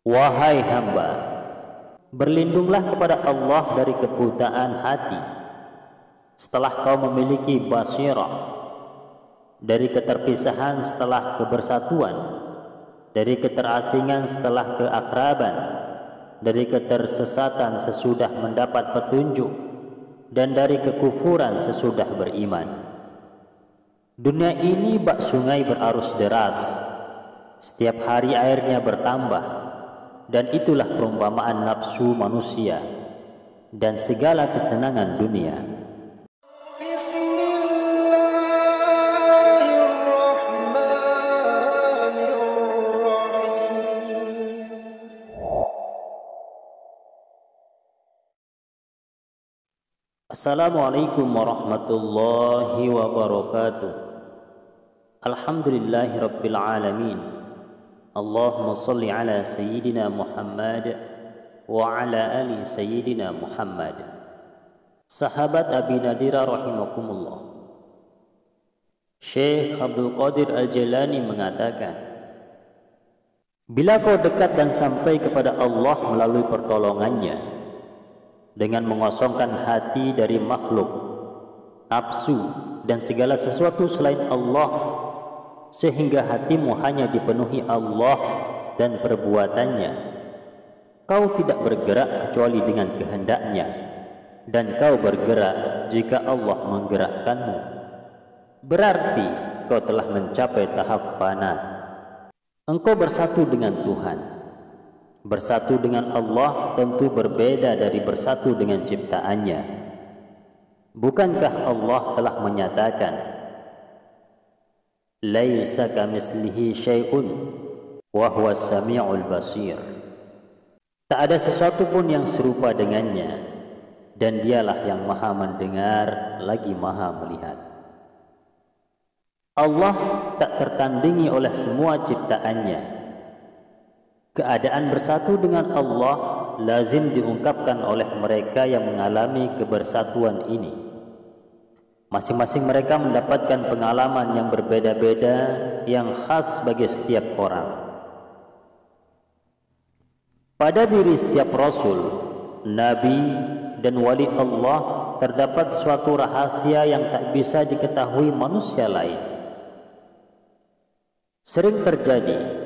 Wahai hamba, berlindunglah kepada Allah dari kebutaan hati setelah kau memiliki basirah, dari keterpisahan setelah kebersatuan, dari keterasingan setelah keakraban, dari ketersesatan sesudah mendapat petunjuk, dan dari kekufuran sesudah beriman. Dunia ini bak sungai berarus deras, setiap hari airnya bertambah, dan itulah perumpamaan nafsu manusia dan segala kesenangan dunia. Assalamualaikum warahmatullahi wabarakatuh. Alhamdulillahi rabbil alamin. Allahumma salli ala sayyidina Muhammad wa ala ali sayyidina Muhammad. Sahabat Abi Nadira rahimakumullah, Syekh Abdul Qadir Al-Jailani mengatakan, bila kau dekat dan sampai kepada Allah melalui pertolongannya dengan mengosongkan hati dari makhluk, nafsu dan segala sesuatu selain Allah, sehingga hatimu hanya dipenuhi Allah dan perbuatannya, kau tidak bergerak kecuali dengan kehendaknya, dan kau bergerak jika Allah menggerakkanmu. Berarti kau telah mencapai tahap fana. Engkau bersatu dengan Tuhan. Bersatu dengan Allah tentu berbeda dari bersatu dengan ciptaannya. Bukankah Allah telah menyatakan, laisa kamitslihi syai'un wa huwas samiul basir. Tak ada sesuatu pun yang serupa dengannya, dan dialah yang maha mendengar lagi maha melihat. Allah tak tertandingi oleh semua ciptaannya. Keadaan bersatu dengan Allah lazim diungkapkan oleh mereka yang mengalami kebersatuan ini. Masing-masing mereka mendapatkan pengalaman yang berbeda-beda yang khas bagi setiap orang. Pada diri setiap rasul, nabi, dan wali Allah terdapat suatu rahasia yang tak bisa diketahui manusia lain. Sering terjadi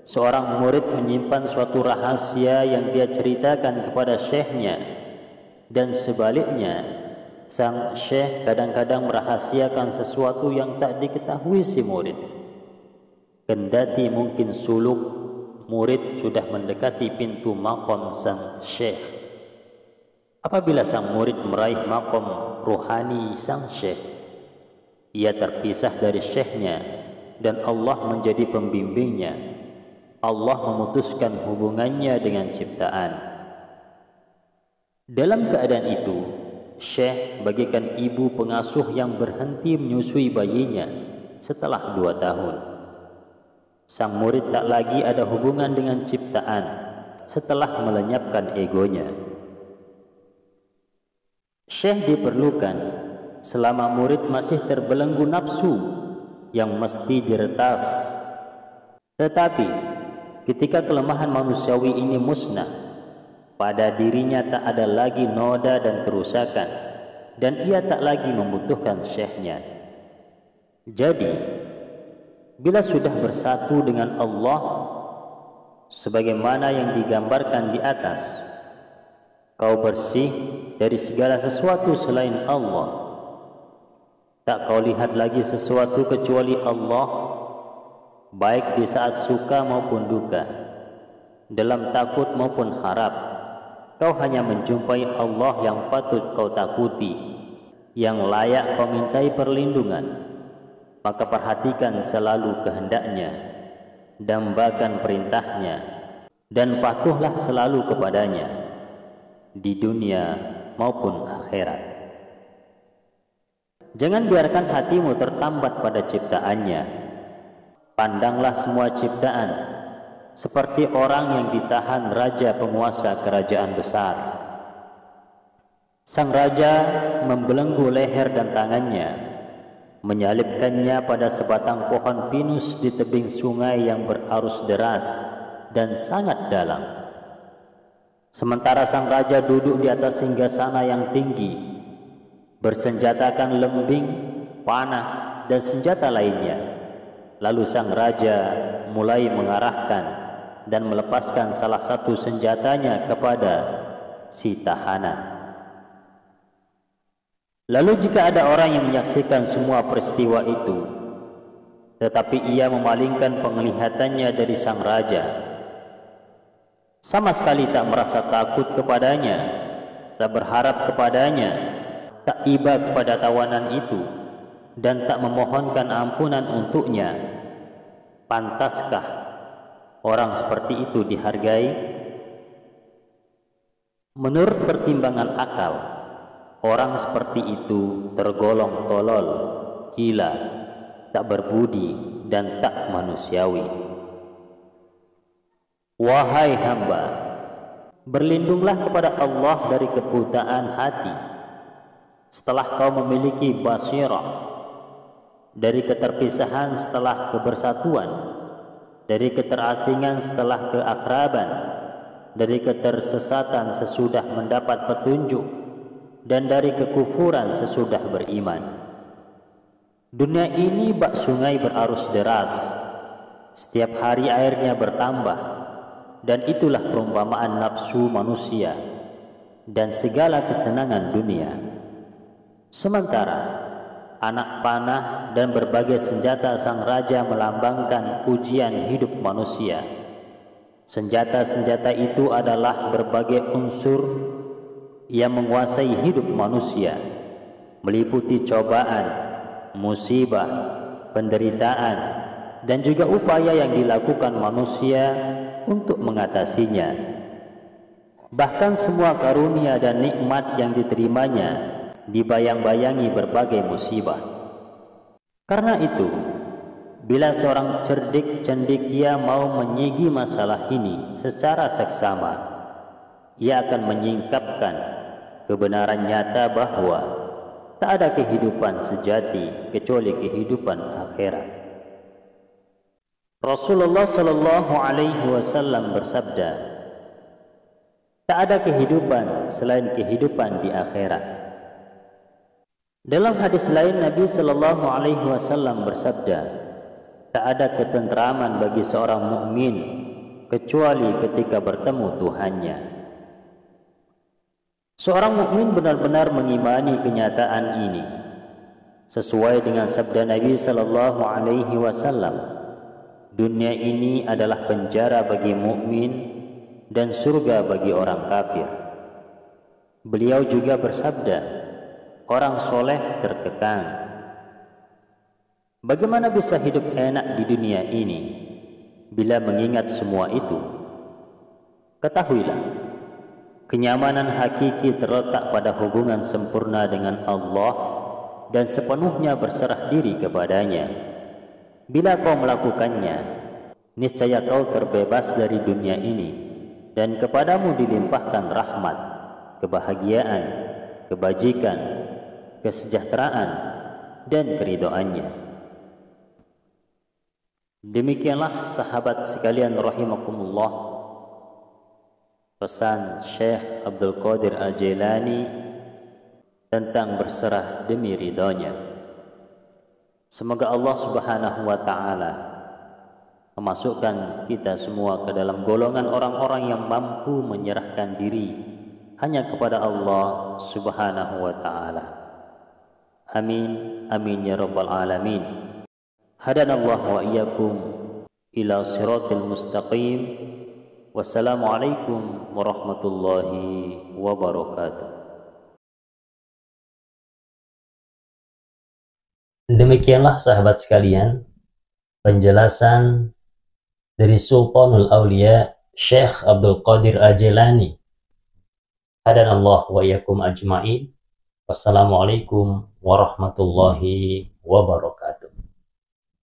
seorang murid menyimpan suatu rahasia yang dia ceritakan kepada syekhnya, dan sebaliknya sang syekh kadang-kadang merahasiakan sesuatu yang tak diketahui si murid. Kendati mungkin suluk, murid sudah mendekati pintu maqam sang syekh. Apabila sang murid meraih maqam ruhani sang syekh, ia terpisah dari syekhnya dan Allah menjadi pembimbingnya. Allah memutuskan hubungannya dengan ciptaan. Dalam keadaan itu, Syekh bagikan ibu pengasuh yang berhenti menyusui bayinya setelah 2 tahun. Sang murid tak lagi ada hubungan dengan ciptaan setelah melenyapkan egonya. Syekh diperlukan selama murid masih terbelenggu nafsu yang mesti diretas. Tetapi ketika kelemahan manusiawi ini musnah, pada dirinya tak ada lagi noda dan kerusakan, dan ia tak lagi membutuhkan syekhnya. Jadi, bila sudah bersatu dengan Allah sebagaimana yang digambarkan di atas, kau bersih dari segala sesuatu selain Allah. Tak kau lihat lagi sesuatu kecuali Allah, baik di saat suka maupun duka, dalam takut maupun harap. Kau hanya menjumpai Allah yang patut kau takuti, yang layak kau mintai perlindungan. Maka perhatikan selalu kehendaknya, dambakan perintahnya, dan patuhlah selalu kepadanya, di dunia maupun akhirat. Jangan biarkan hatimu tertambat pada ciptaannya. Pandanglah semua ciptaan seperti orang yang ditahan raja penguasa kerajaan besar. Sang raja membelenggu leher dan tangannya, menyalipkannya pada sebatang pohon pinus di tebing sungai yang berarus deras, dan sangat dalam. Sementara sang raja duduk di atas singgasana yang tinggi, bersenjatakan lembing, panah, dan senjata lainnya. Lalu sang raja mulai mengarahkan dan melepaskan salah satu senjatanya kepada si tahanan. Lalu jika ada orang yang menyaksikan semua peristiwa itu, tetapi ia memalingkan penglihatannya dari sang raja, sama sekali tak merasa takut kepadanya, tak berharap kepadanya, tak iba kepada tawanan itu, dan tak memohonkan ampunan untuknya, pantaskah orang seperti itu dihargai? Menurut pertimbangan akal, orang seperti itu tergolong tolol, gila, tak berbudi, dan tak manusiawi. Wahai hamba, berlindunglah kepada Allah dari kebutaan hati setelah kau memiliki basirah, dari keterpisahan setelah kebersatuan, dari keterasingan setelah keakraban, dari ketersesatan sesudah mendapat petunjuk, dan dari kekufuran sesudah beriman. Dunia ini bak sungai berarus deras, setiap hari airnya bertambah, dan itulah perumpamaan nafsu manusia dan segala kesenangan dunia. Sementara anak panah dan berbagai senjata sang raja melambangkan ujian hidup manusia. Senjata-senjata itu adalah berbagai unsur yang menguasai hidup manusia, meliputi cobaan, musibah, penderitaan, dan juga upaya yang dilakukan manusia untuk mengatasinya. Bahkan semua karunia dan nikmat yang diterimanya dibayang-bayangi berbagai musibah. Karena itu, bila seorang cerdik cendekia mau menyigi masalah ini secara seksama, ia akan menyingkapkan kebenaran nyata bahwa tak ada kehidupan sejati kecuali kehidupan akhirat. Rasulullah Shallallahu Alaihi Wasallam bersabda, tak ada kehidupan selain kehidupan di akhirat. Dalam hadis lain Nabi Shallallahu Alaihi Wasallam bersabda, tak ada ketentraman bagi seorang mukmin kecuali ketika bertemu Tuhannya. Seorang mukmin benar-benar mengimani kenyataan ini sesuai dengan sabda Nabi Shallallahu Alaihi Wasallam, dunia ini adalah penjara bagi mukmin dan surga bagi orang kafir. Beliau juga bersabda, orang soleh terkekang. Bagaimana bisa hidup enak di dunia ini bila mengingat semua itu? Ketahuilah, kenyamanan hakiki terletak pada hubungan sempurna dengan Allah dan sepenuhnya berserah diri kepadanya. Bila kau melakukannya, niscaya kau terbebas dari dunia ini dan kepadamu dilimpahkan rahmat, kebahagiaan, kebajikan, kesejahteraan, dan keridhaannya. Demikianlah sahabat sekalian rahimakumullah, pesan Syekh Abdul Qadir Al-Jailani tentang berserah demi ridhonya. Semoga Allah Subhanahu wa Ta'ala memasukkan kita semua ke dalam golongan orang-orang yang mampu menyerahkan diri hanya kepada Allah Subhanahu wa Ta'ala. Amin, amin ya rabbal alamin. Hadanallahu wa iyyakum ila siratil mustaqim. Wassalamualaikum warahmatullahi wabarakatuh. Demikianlah sahabat sekalian penjelasan dari Sultanul Aulia Syekh Abdul Qadir Al-Jailani. Hadanallahu wa iyyakum ajma'in. Wassalamualaikum warahmatullahi wabarakatuh.